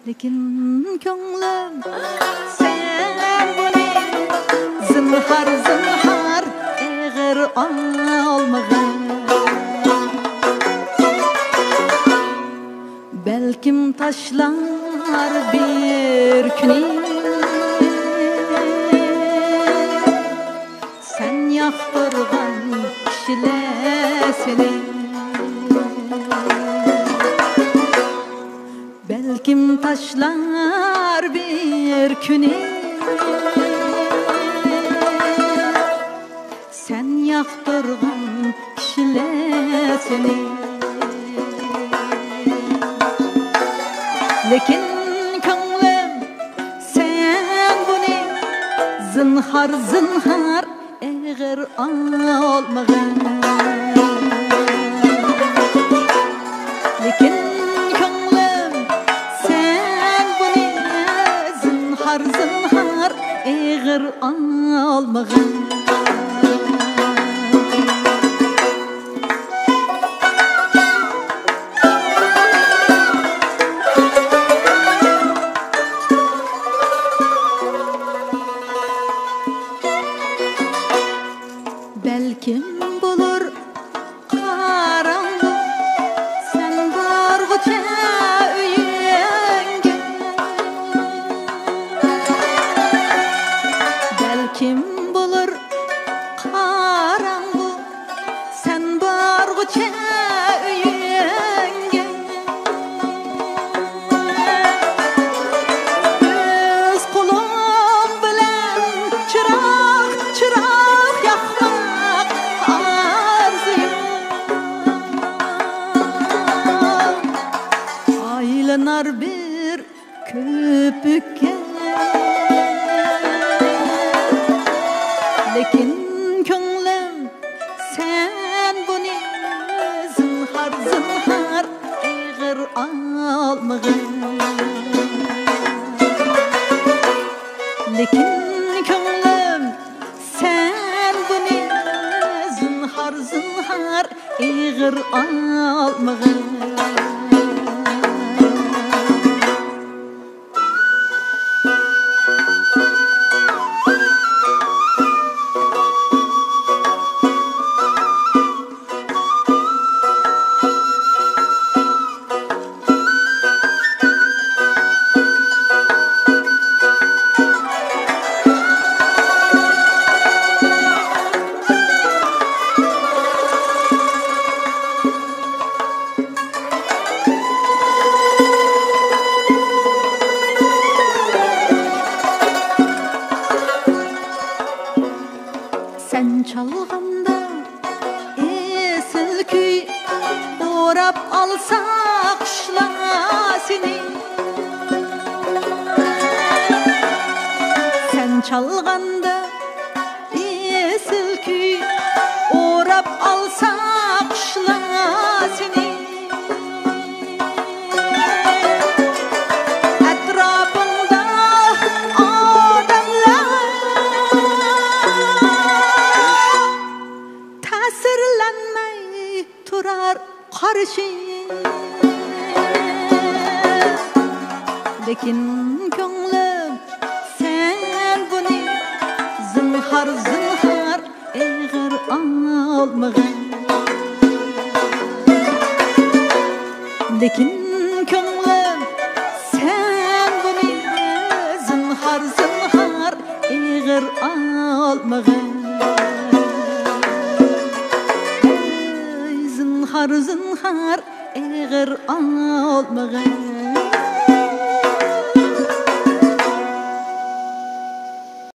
Lekin ko'nglim sen buni zinhar eg'ir olmag'in. Belkim taşlar bir kuni sen yoqtirgan kishilar seni. Belkim taşlar bir kuni sen yoqtirgan kishilar seni. Lekin ko'nglim sen buni zinhar eg'ir olmag'in. Lekin ko'nglim sen buni zinhar eg'ir olmag'in. Belkim bulur karanlık sen bargıça uyenge. Belkim bulur karanlık sen bargıça uyenge. Öz kulum bilen çırak yakmak aylanar bir köpükке. Lekin ko'nglim sen buni zinhar eg'ir olmag'in. Lekin ko'nglim sen buni zinhar eg'ir olmag'in. Sen çalganda esil kuy o'rab olsa qushlar seni. Sen çalganda esil kuy o'rab olsa qushlar seni. Etrafında tasirlanmay turar qarshi. Lekin ko'nglim sen buni zinhar eg'ir olmag'in. Lekin ko'nglim sen buni zinhar eg'ir olmag'in. Zinhar eg'ir olmag'in.